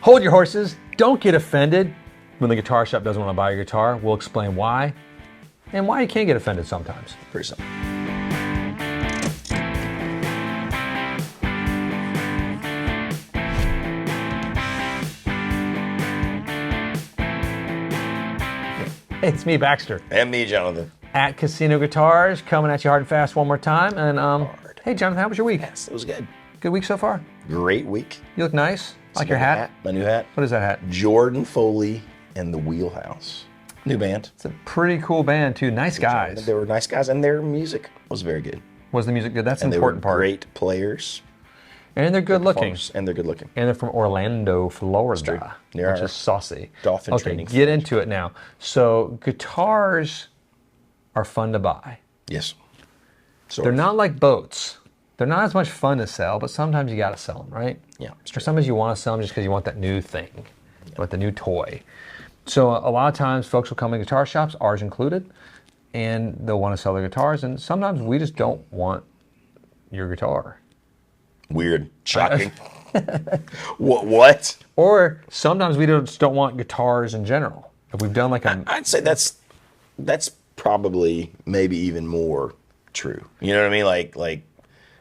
Hold your horses. Don't get offended when the guitar shop doesn't want to buy your guitar. We'll explain why and why you can't get offended sometimes. Pretty simple. Hey, it's me, Baxter. And me, Jonathan. At Casino Guitars, coming at you hard and fast one more time. And hey, Jonathan, how was your week? Yes, it was good. Good week so far? Great week. You look nice. Like your hat. My new hat. What is that hat? Jordan Foley and the Wheelhouse. New band. It's a pretty cool band too. Nice guys. They were nice guys, and their music was very good. Was the music good? That's And the they were important part. great players. And they're good looking. And they're good looking. And they're from Orlando, Florida, Near which our is saucy. dolphin Okay, training get into it now. So guitars are fun to buy. Yes. They're not like boats. They're not as much fun to sell, but sometimes you got to sell them, right? Yeah. Or sometimes you want to sell them just because you want that new thing, you want the new toy. So a lot of times folks will come in guitar shops, ours included, and they'll want to sell their guitars. And sometimes we just don't want your guitar. Weird. Shocking. What? Or sometimes we just don't want guitars in general. If we've done like a... I'd say that's probably maybe even more true. You know what I mean? Like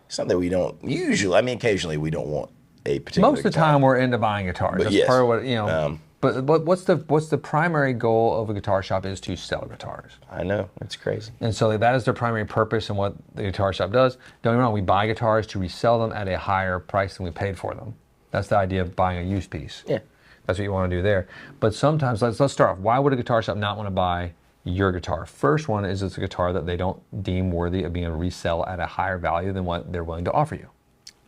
something we don't usually. I mean, occasionally we don't want a particular. Most of the time we're into buying guitars. But That's yes. part of what, you know. But what's the primary goal of a guitar shop is to sell guitars. I know, it's crazy. And so that is their primary purpose and what the guitar shop does. Don't get me wrong, we buy guitars to resell them at a higher price than we paid for them. That's the idea of buying a used piece. Yeah. That's what you want to do there. But sometimes, let's start off. Why would a guitar shop not want to buy your guitar? First one is it's a guitar that they don't deem worthy of being able to resell at a higher value than what they're willing to offer you.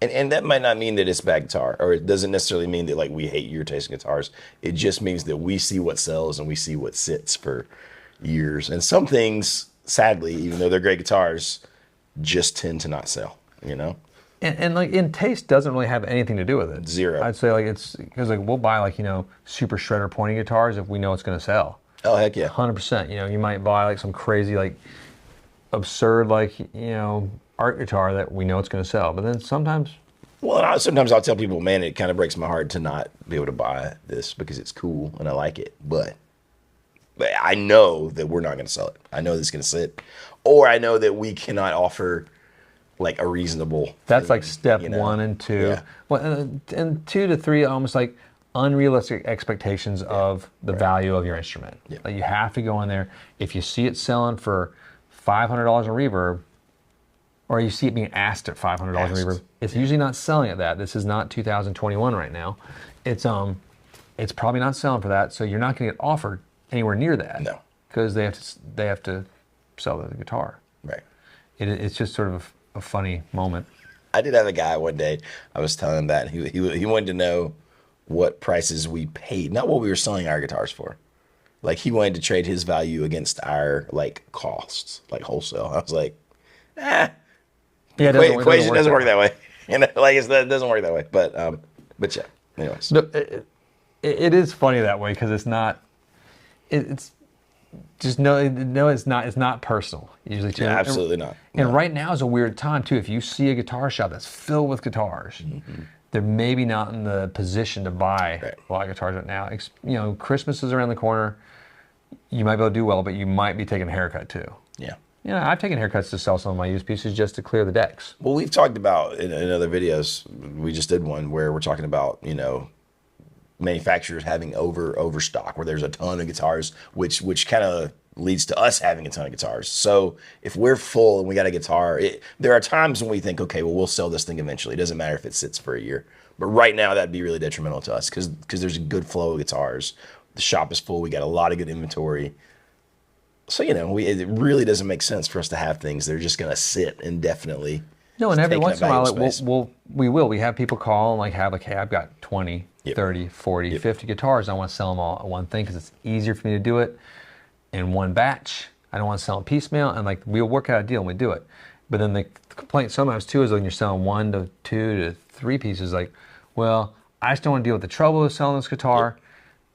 And that might not mean that it's a bad guitar, or it doesn't necessarily mean that like we hate your taste in guitars. It just means that we see what sells and we see what sits for years. And some things, sadly, even though they're great guitars, just tend to not sell, you know? And like in taste doesn't really have anything to do with it. Zero. I'd say like it's because like we'll buy like, you know, super shredder pointing guitars if we know it's going to sell. Oh, heck yeah. 100%. You know, you might buy like some crazy like absurd like, you know, art guitar that we know it's going to sell. But then sometimes... Well, sometimes I'll tell people, man, it kind of breaks my heart to not be able to buy this because it's cool and I like it. But I know that we're not going to sell it. I know that it's going to sit. Or I know that we cannot offer like a reasonable... That's thing, like step you know? 1 and 2. Yeah. Well, and 2 to 3, almost like unrealistic expectations of the value of your instrument. Yeah. Like you have to go in there. If you see it selling for $500 a reverb, or you see it being asked at $500 a reverb, it's usually not selling at that. This is not 2021 right now. It's probably not selling for that, so you're not going to get offered anywhere near that. No. Because they have to sell the guitar. Right. It's just sort of a funny moment. I did have a guy one day, I was telling him that. He wanted to know what prices we paid, not what we were selling our guitars for. Like he wanted to trade his value against our like costs, like wholesale. I was like, Yeah, equation doesn't work that way. You know, like it doesn't work that way. But yeah. Anyways, No, it is funny that way because it's not. It's just no. It's not. It's not personal usually too. yeah, absolutely not. And right now is a weird time too. If you see a guitar shop that's filled with guitars, they're maybe not in the position to buy a lot of guitars right now. You know, Christmas is around the corner. You might be able to do well, but you might be taking a haircut too. Yeah. You know, I've taken haircuts to sell some of my used pieces just to clear the decks. Well, we've talked about in other videos. We just did one where we're talking about, you know, manufacturers having overstock, where there's a ton of guitars, which kind of leads to us having a ton of guitars. So if we're full and we got a guitar, there are times when we think, okay, well, we'll sell this thing eventually. It doesn't matter if it sits for a year. But right now, that'd be really detrimental to us because there's a good flow of guitars. The shop is full. We got a lot of good inventory. So, you know, it really doesn't make sense for us to have things that are just going to sit indefinitely. No, and every taking once in a up while, valuable we have people call and like have like, hey, I've got 20, 30, 40, 50 guitars. I want to sell them all at one thing because it's easier for me to do it in one batch. I don't want to sell them piecemeal, and like we'll work out a deal and we do it. But then the complaint sometimes too is when you're selling 1 to 2 to 3 pieces, like, well, I just don't want to deal with the trouble of selling this guitar.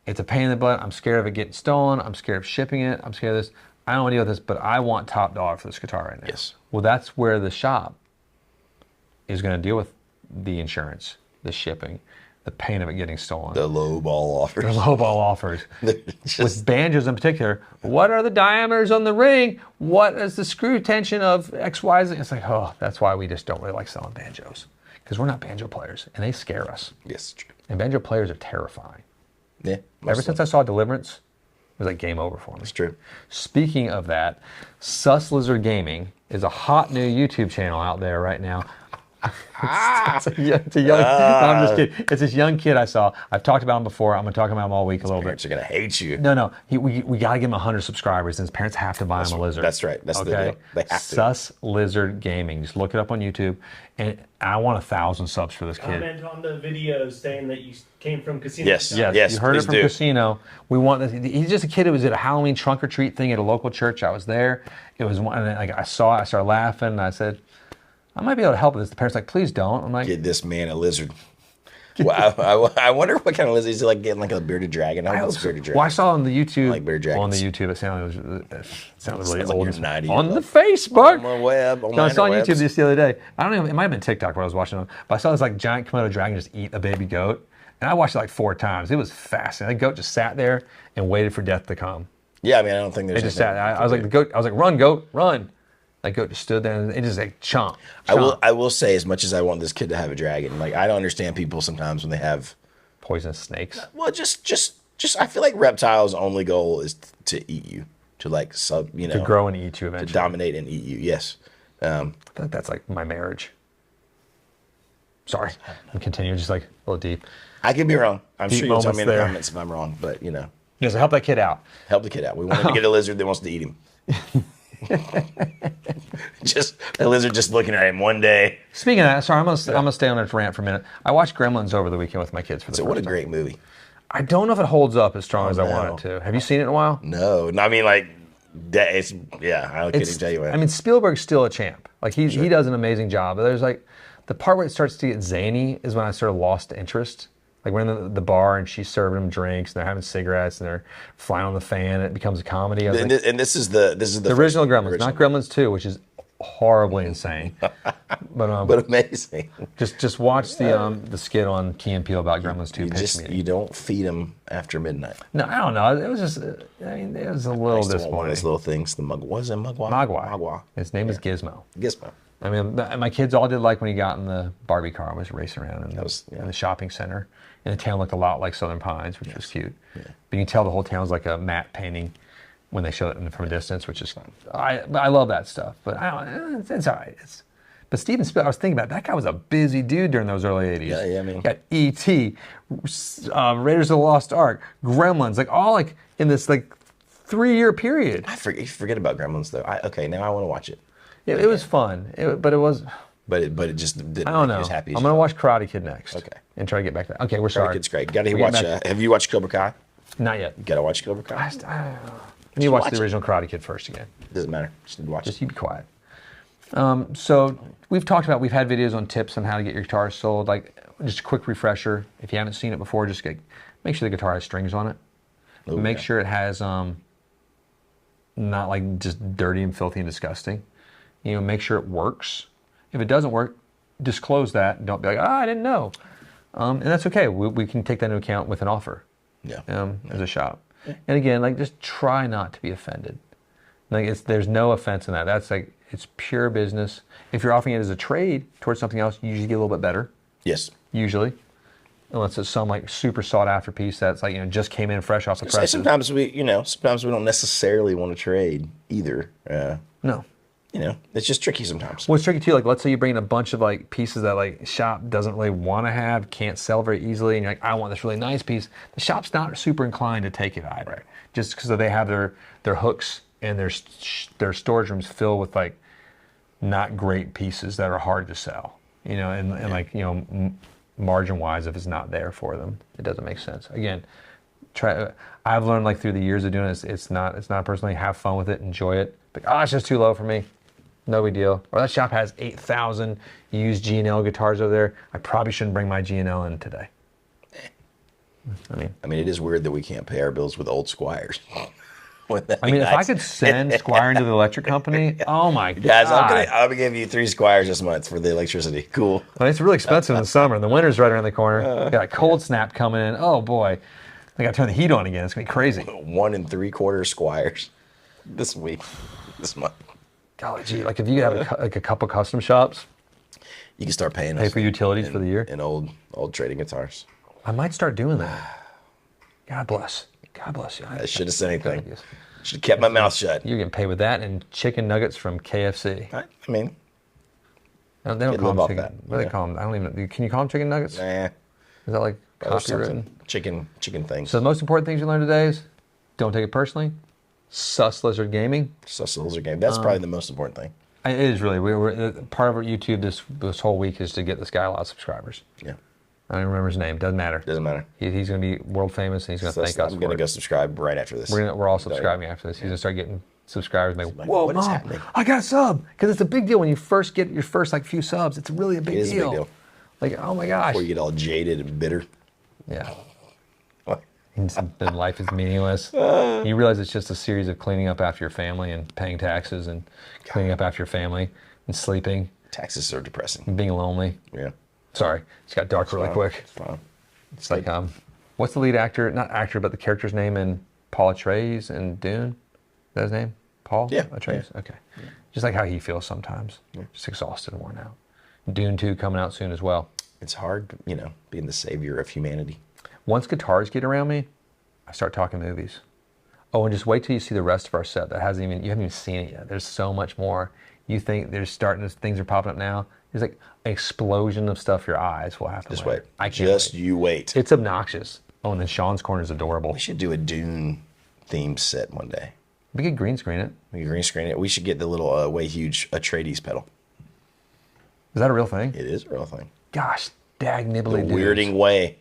It's a pain in the butt. I'm scared of it getting stolen. I'm scared of shipping it. I'm scared of this. I don't want to deal with this, but I want top dollar for this guitar right now. Yes. Well, that's where the shop is going to deal with the insurance, the shipping, the pain of it getting stolen. The low ball offers. The low ball offers. With banjos in particular, what are the diameters on the ring? What is the screw tension of X, Y, Z? It's like, oh, that's why we just don't really like selling banjos. Because we're not banjo players, and they scare us. Yes, true. And banjo players are terrifying. Yeah. Ever since I saw Deliverance, it was like game over for me. It's true. Speaking of that, Sus Lizard Gaming is a hot new YouTube channel out there right now. it's a young, no, I'm just kidding. It's this young kid I saw. I've talked about him before. I'm going to talk about him all week a little bit. Parents are going to hate you. No. We got to give him 100 subscribers, and his parents have to buy him a lizard. That's right. That's the deal. They have to. Sus Lizard Gaming. Just look it up on YouTube. And I want 1,000 subs for this kid. Comment on the video saying that you came from Casino. Yes. Shop. Yes, you heard it please from do. Casino. We want this. He's just a kid who was at a Halloween trunk or treat thing at a local church. I was there. It was one, and like I saw it, I started laughing, and I said, I might be able to help with this. The parents like, please don't. I'm like, Get this man a lizard. Well, I wonder what kind of lizard. Is it like getting like a bearded dragon? I hope it's a bearded dragon. well, I saw on the YouTube. like bearded dragons. On the YouTube, it sounded really Sounds old. like you're 90. On the Facebook. On the web. No, I saw on YouTube this the other day. I don't know. It might have been TikTok what I was watching on, but I saw this like giant Komodo dragon just eat a baby goat, and I watched it like 4 times. It was fascinating. The goat just sat there and waited for death to come. Yeah, I mean, I don't think there's. It just sat. I was like the goat. I was like, run, goat, run. That goat just stood there and it just like chomp. I will say, as much as I want this kid to have a dragon, like I don't understand people sometimes when they have Poisonous snakes. Well, just I feel like reptiles' only goal is to eat you, to like To grow and eat you eventually. to dominate and eat you. Yes. I think that's like my marriage. Sorry, I'm continuing just like a little deep. I could be wrong. I'm Deep sure you'll tell me in the moments there. comments if I'm wrong, but Yes, help that kid out. help the kid out. We want him to get a lizard that wants to eat him. Just a lizard just looking at him one day. Speaking of that, sorry, I'm gonna stay on this rant for a minute. I watched Gremlins over the weekend with my kids for the So first what a time. great movie. I don't know if it holds up as strong as I no. want it to. Have you seen it in a while? No, I mean like that. It's I couldn't even tell you what. I mean, Spielberg's still a champ. Like he does an amazing job. But there's like the part where it starts to get zany is when I sort of lost interest. Like we're in the bar and she's serving them drinks and they're having cigarettes and they're flying on the fan. And it becomes a comedy. I was and, like, and this is the the original Gremlins, not Gremlins 2, which is horribly insane. but amazing. Just watch the skit on Key and Peele about Gremlins 2 pitch meeting. You don't feed them after midnight. No, I don't know. It was just, I mean, it was a little I used to want one of disappointing. those little things. The was it Mugwai? Mogwai. His name is Gizmo. Gizmo. I mean, my kids all did like when he got in the Barbie car and was racing around in yeah. the shopping center. And the town looked a lot like Southern Pines, which was cute. Yeah. But you can tell the whole town's like a matte painting when they show it from a distance, which is fun. I love that stuff. But it's all right. But Steven Spielberg, I was thinking about it, that guy was a busy dude during those early 80s. Yeah, I mean. You got E.T., Raiders of the Lost Ark, Gremlins, like all like in this like 3-year period. You forget about Gremlins though. Okay, now I want to watch it. It was fun, but it was. But it just didn't I don't make know. you as happy as I'm you gonna watch Karate Kid next. Okay. And try to get back to that. Okay, we're Karate sorry. Kid's great. Got to We're watch. getting back- Have you watched Cobra Kai? Not yet. You got to watch Cobra Kai. I need to watch the original Karate Kid first again. Doesn't matter. Just need to watch Just it. you be quiet. So we've talked about, we've had videos on tips on how to get your guitar sold. Like just a quick refresher. If you haven't seen it before, just make sure the guitar has strings on it. Oh, Make yeah. sure it has not like just dirty and filthy and disgusting. Make sure it works. If it doesn't work, disclose that. Don't be like, I didn't know. And that's okay. We can take that into account with an offer. Yeah. As a shop. And again, like just try not to be offended. Like there's no offense in that. That's like, it's pure business. If you're offering it as a trade towards something else, you usually get a little bit better. Yes. Usually. Unless it's some like super sought after piece that's like, just came in fresh off the press. Sometimes we don't necessarily want to trade either. No. It's just tricky sometimes. Well, it's tricky too. Like, let's say you bring in a bunch of like pieces that like shop doesn't really want to have, can't sell very easily, and you're like, I want this really nice piece. The shop's not super inclined to take it either, just because they have their hooks and their storage rooms filled with like not great pieces that are hard to sell. Margin wise, if it's not there for them, it doesn't make sense. Again, I've learned like through the years of doing this, it's not personally, have fun with it, enjoy it. Like, it's just too low for me. No big deal. Or that shop has 8,000 used G&L guitars over there. I probably shouldn't bring my G&L in today. I mean, it is weird that we can't pay our bills with old Squires. Wouldn't that I be mean, if I nice? could send Squire into the electric company, oh my Guys, god! I'm gonna give you 3 Squires this month for the electricity. Cool. But it's really expensive in the summer, and the winter's right around the corner. Got a cold snap coming in. Oh boy, I got to turn the heat on again. It's gonna be crazy. 1 3/4 Squires this week, this month. Golly gee, like if you have a couple custom shops, You can start paying pay us for utilities for the year. in old trading guitars. I might start doing that. God bless. God bless you. I shouldn't have said anything. Should have kept my mouth shut. You're getting paid with that and chicken nuggets from KFC. I mean, They don't Could call live them off chicken. that, What do they yeah. call them? I don't even. Can you call them chicken nuggets? nah. Is that like Or something. copywritten? Chicken things. So the most important things you learned today is don't take it personally. Sus Lizard Gaming. Lizard game. That's probably the most important thing. It is really. We're part of our YouTube this whole week is to get this guy a lot of subscribers. Yeah. I don't remember his name. Doesn't matter. Doesn't matter. He's going to be world famous, and he's going to thank us I'm for going to it. go subscribe right after this. We're all subscribing after this. He's going to start getting subscribers. And like, whoa, what is Mom, happening? I got a sub. Because it's a big deal when you first get your first like few subs. It's really a big It is a deal. big deal. Like, oh my gosh. Before you get all jaded and bitter. Yeah. Then life is meaningless. You realize it's just a series of cleaning up after your family and paying taxes and cleaning up after your family and sleeping Taxes are depressing. and being lonely. Yeah. Sorry, it's got dark really quick. It's fine. It's like, what's the lead actor? Not actor, but the character's name in Paul Atreides in Dune? Is that his name? Paul Yeah, Atreides? Okay. Just like how he feels sometimes. Just exhausted and worn out. Dune 2 coming out soon as well. It's hard, being the savior of humanity. Once guitars get around me, I start talking movies. Oh, and just wait till you see the rest of our set. You haven't even seen it yet. There's so much more. You think things are popping up now. There's like an explosion of stuff your eyes will happen. Just later. wait. I can't Just wait. you wait. It's obnoxious. Oh, and then Sean's Corner is adorable. We should do a Dune themed set one day. We could green screen it. We can green screen it. We should get the little way huge Atreides pedal. Is that a real thing? It is a real thing. Gosh, dag The nibbly dudes. weirding way.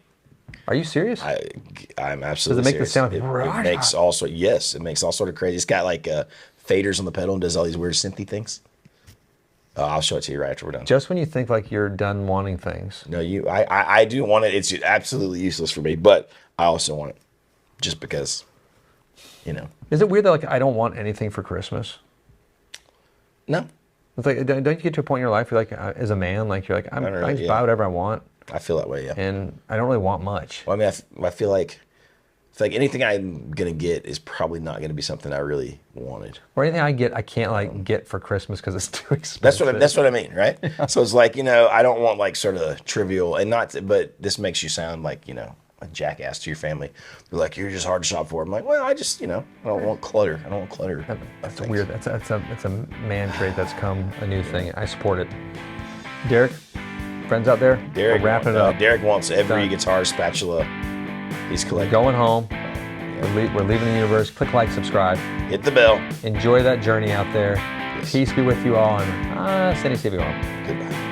Are you serious? I'm absolutely Does it make the serious. sound? It makes all sort. Yes, it makes all sort of crazy. It's got like faders on the pedal and does all these weird synthy things. I'll show it to you right after we're done. Just when you think like you're done wanting things. No, I do want it. It's absolutely useless for me, but I also want it, just because, Is it weird that like I don't want anything for Christmas? No, It's like don't you get to a point in your life where like as a man like you're like I really, just yeah. buy whatever I want I feel that way. Yeah. and I don't really want much. Well, I mean, I feel like anything I'm gonna get is probably not gonna be something I really wanted. Or anything I get I can't like get for Christmas because it's too expensive. That's what I mean, right? So it's like I don't want like sort of trivial and not, but this makes you sound like a jackass to your family. They're like, you're just hard to shop for. I'm like, well, I just I don't want clutter. I don't want clutter. That's weird. That's a man trait that's come a new thing. I support it. Derek, friends out there, Derek we're wrapping it up. Derek wants every Done. guitar spatula he's collecting. Going home. We're leaving the universe. Click like, subscribe. Hit the bell. Enjoy that journey out there. Yes. Peace be with you all, and Cindy, see you all. Goodbye.